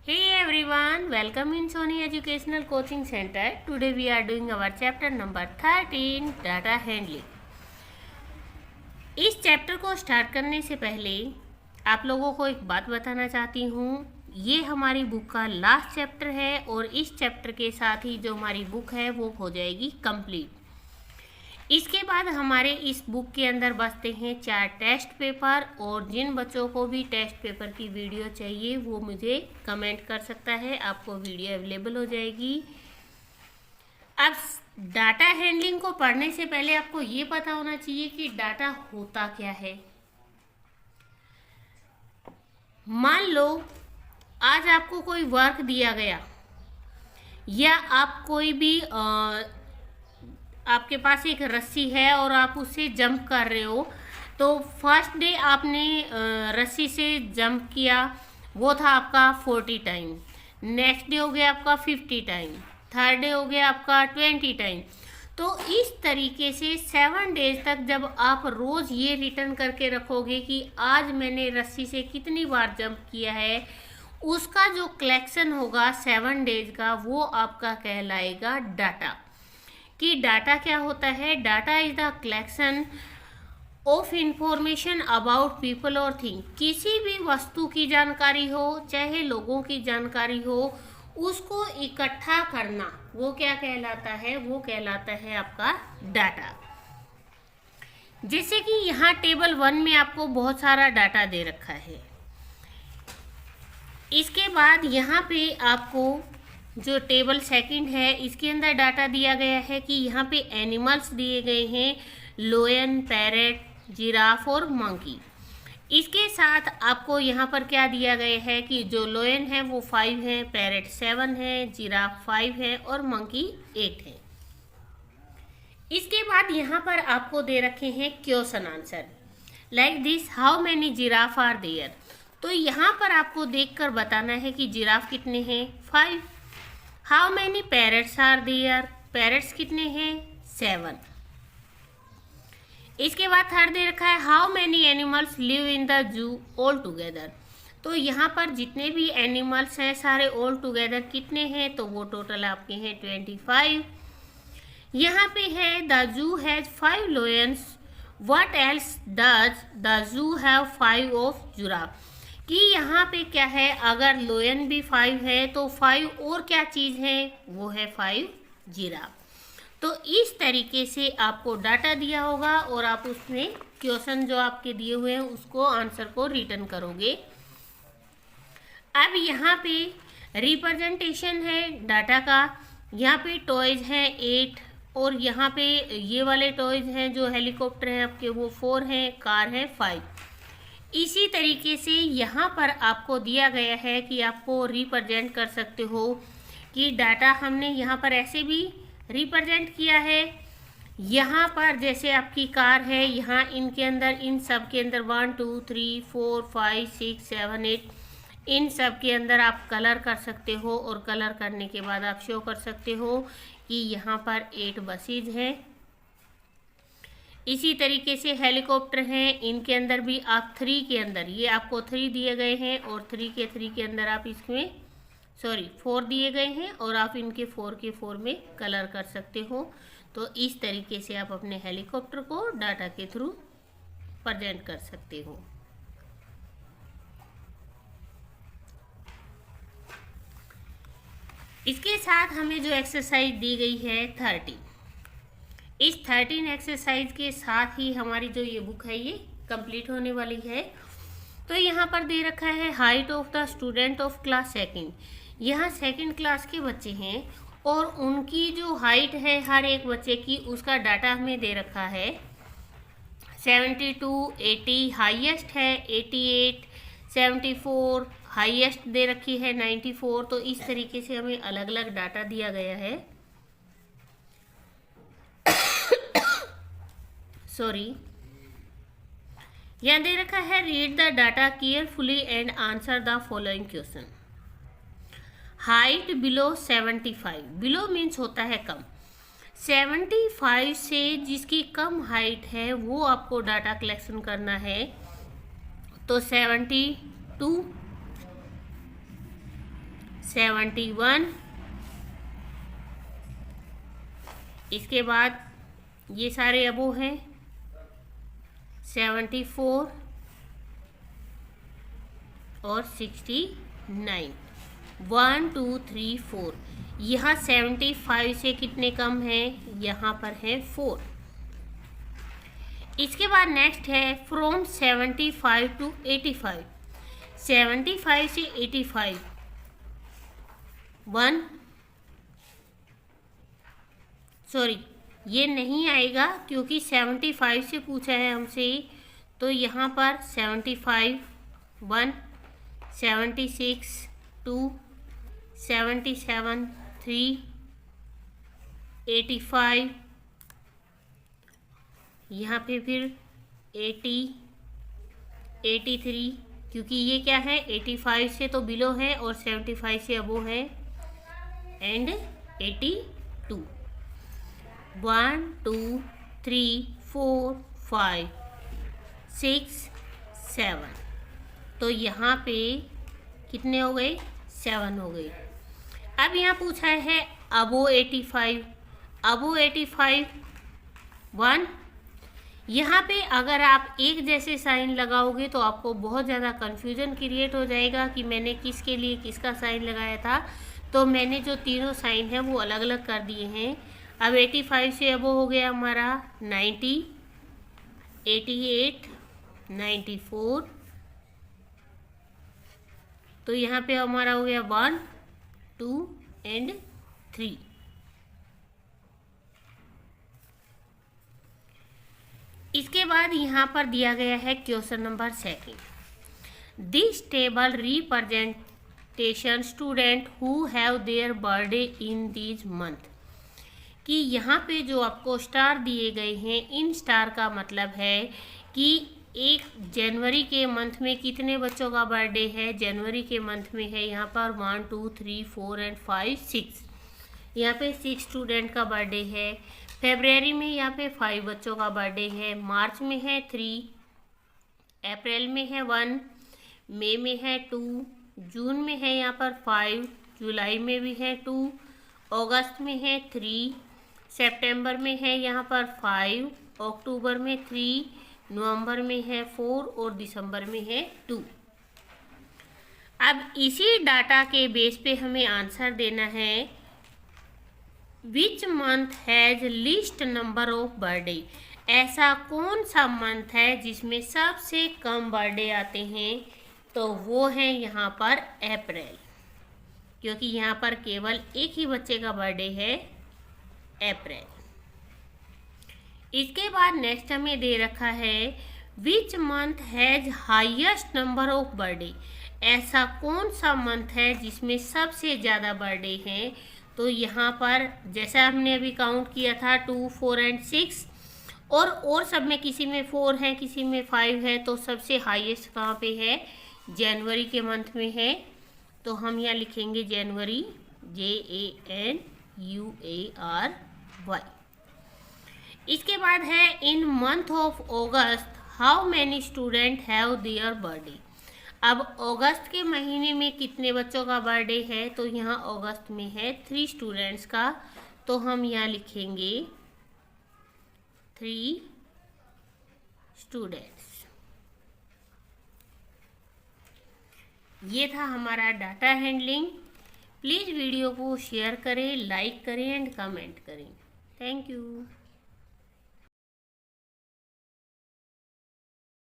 Hey everyone, welcome in Sony Educational Coaching Center. Today we are doing our chapter number 13 Data Handling. इस chapter को start करने से पहले आप लोगों को एक बात बताना चाहती हूँ। ये हमारी बुक का लास्ट चैप्टर है और इस चैप्टर के साथ ही जो हमारी बुक है वो हो जाएगी कंप्लीट। इसके बाद हमारे इस बुक के अंदर बचते हैं 4 टेस्ट पेपर, और जिन बच्चों को भी टेस्ट पेपर की वीडियो चाहिए वो मुझे कमेंट कर सकता है, आपको वीडियो अवेलेबल हो जाएगी। अब डाटा हैंडलिंग को पढ़ने से पहले आपको ये पता होना चाहिए कि डाटा होता क्या है। मान लो आज आपको कोई वर्क दिया गया, या आप कोई भी आपके पास एक रस्सी है और आप उससे जंप कर रहे हो। तो फर्स्ट डे आपने रस्सी से जंप किया, वो था आपका 40 टाइम। नेक्स्ट डे हो गया आपका 50 टाइम। थर्ड डे हो गया आपका 20 टाइम। तो इस तरीके से 7 डेज तक जब आप रोज़ ये रिटर्न करके रखोगे कि आज मैंने रस्सी से कितनी बार जंप किया है, उसका जो कलेक्शन होगा 7 डेज का, वो आपका कहलाएगा डाटा। कि डाटा क्या होता है? Data is the collection of information about people और थिंग। किसी भी वस्तु की जानकारी हो, चाहे लोगों की जानकारी हो, उसको इकट्ठा करना वो क्या कहलाता है? वो कहलाता है आपका डाटा। जैसे कि यहाँ टेबल 1 में आपको बहुत सारा डाटा दे रखा है। इसके बाद यहाँ पे आपको जो टेबल सेकंड है इसके अंदर डाटा दिया गया है कि यहाँ पे एनिमल्स दिए गए हैं, लोयन, पैरेट, जिराफ और मंकी। इसके साथ आपको यहाँ पर क्या दिया गया है कि जो लोयन है वो 5 है, पैरेट 7 है, जिराफ 5 है और मंकी 8 है। इसके बाद यहाँ पर आपको दे रखे हैं question answer like this, how many giraffe are there. तो यहाँ पर आपको देखकर बताना है कि जिराफ कितने हैं? 5। How many parrots are there, parrots कितने हैं? 7। इसके बाद थर्ड दे रखा है how many animals live in the zoo all together. तो यहाँ पर जितने भी एनिमल्स हैं सारे ऑल टुगेदर कितने हैं? तो वो टोटल आपके हैं 25। यहाँ पे है the zoo has 5 lions, what else does the zoo have 5 of giraffe. कि यहाँ पे क्या है, अगर लोयन भी 5 है तो 5 और क्या चीज़ है? वो है 5 जिराफ। तो इस तरीके से आपको डाटा दिया होगा और आप उसमें क्वेश्चन जो आपके दिए हुए हैं उसको आंसर को रिटर्न करोगे। अब यहाँ पे रिप्रेजेंटेशन है डाटा का। यहाँ पे टॉयज हैं 8, और यहाँ पे ये वाले टॉयज हैं जो हेलीकॉप्टर हैं आपके वो 4 हैं, कार है 5। इसी तरीके से यहाँ पर आपको दिया गया है कि आपको रिप्रेजेंट कर सकते हो कि डाटा हमने यहाँ पर ऐसे भी रिप्रेजेंट किया है। यहाँ पर जैसे आपकी कार है, यहाँ इनके अंदर इन सब के अंदर 1 2 3 4 5 6 7 8 इन सब के अंदर आप कलर कर सकते हो, और कलर करने के बाद आप शो कर सकते हो कि यहाँ पर 8 बसेज हैं। इसी तरीके से हेलीकॉप्टर हैं, इनके अंदर भी आप 3 के अंदर, ये आपको 3 दिए गए हैं और 3 के अंदर आप इसमें 4 दिए गए हैं और आप इनके 4 के 4 में कलर कर सकते हो। तो इस तरीके से आप अपने हेलीकॉप्टर को डाटा के थ्रू प्रेजेंट कर सकते हो। इसके साथ हमें जो एक्सरसाइज दी गई है 30, इस 13 एक्सरसाइज के साथ ही हमारी जो ये बुक है ये कंप्लीट होने वाली है। तो यहाँ पर दे रखा है height of the student of class 2nd। यहाँ 2nd क्लास के बच्चे हैं और उनकी जो हाइट है हर एक बच्चे की, उसका डाटा हमें दे रखा है 72, 80 हाईएस्ट है, 88, 74 हाईएस्ट दे रखी है 94। तो इस तरीके से हमें अलग अलग डाटा दिया गया है। यहाँ दे रखा है read the data carefully and answer the following question. Height below 75, below means होता है कम। 75 से जिसकी कम हाइट है वो आपको डाटा कलेक्शन करना है। तो 72, 71। इसके बाद ये सारे अबोव हैं 74 और 69। 1 2 3 4। यहाँ 75 से कितने कम हैं? यहाँ पर है 4। इसके बाद नेक्स्ट है फ्रॉम 75 टू 85। 75 से 85 1, सॉरी ये नहीं आएगा क्योंकि 75 से पूछा है हमसे, तो यहाँ पर 75 1, 76 2, 77 3, 85, यहाँ पे फिर 80, 83, क्योंकि ये क्या है 85 से तो बिलो है और 75 से अबो है, एंड 82। 1 2 3 4 5 6 7, तो यहाँ पे कितने हो गए? 7 हो गए। अब यहाँ पूछा है अबो 85। अबो 85 1। यहाँ पे अगर आप एक जैसे साइन लगाओगे तो आपको बहुत ज़्यादा कन्फ्यूजन क्रिएट हो जाएगा कि मैंने किसके लिए किसका साइन लगाया था। तो मैंने जो तीनों साइन हैं वो अलग अलग कर दिए हैं। अब 85 से अब हो गया हमारा 90, 88, 94, तो यहाँ पे हमारा हो गया 1 2 एंड 3। इसके बाद यहाँ पर दिया गया है question number 2। This table representation student who have their birthday in this month. कि यहाँ पे जो आपको स्टार दिए गए हैं, इन स्टार का मतलब है कि एक जनवरी के मंथ में कितने बच्चों का बर्थडे है। जनवरी के मंथ में है यहाँ पर 1 2 3 4 एंड 5 6, यहाँ पे 6 स्टूडेंट का बर्थडे है। फरवरी में यहाँ पे 5 बच्चों का बर्थडे है। मार्च में है 3, अप्रैल में है 1, मई में है 2, जून में है यहाँ पर 5, जुलाई में भी है 2, अगस्त में है 3, सितंबर में है यहाँ पर 5, अक्टूबर में 3, नवंबर में है 4 और दिसंबर में है 2। अब इसी डाटा के बेस पे हमें आंसर देना है which month has least number of birthday. ऐसा कौन सा मंथ है जिसमें सबसे कम बर्थडे आते हैं, तो वो है यहाँ पर अप्रैल, क्योंकि यहाँ पर केवल एक ही बच्चे का बर्थडे है अप्रैल। इसके बाद नेक्स्ट हमें दे रखा है which month has highest number of birthday. ऐसा कौन सा मंथ है जिसमें सबसे ज़्यादा बर्थडे हैं, तो यहाँ पर जैसा हमने अभी काउंट किया था 2 4 एंड 6, और सब में किसी में 4 है किसी में 5 है, तो सबसे हाईएस्ट कहाँ पे है? जनवरी के मंथ में है। तो हम यहाँ लिखेंगे जनवरी, JANUARY। इसके बाद है इन month of August how many student have their birthday. अब अगस्त के महीने में कितने बच्चों का बर्थडे है, तो यहाँ अगस्त में है 3 स्टूडेंट्स का, तो हम यहाँ लिखेंगे 3 स्टूडेंट्स। ये था हमारा डाटा हैंडलिंग। प्लीज़ वीडियो को शेयर करें, लाइक करें एंड कमेंट करें। Thank you.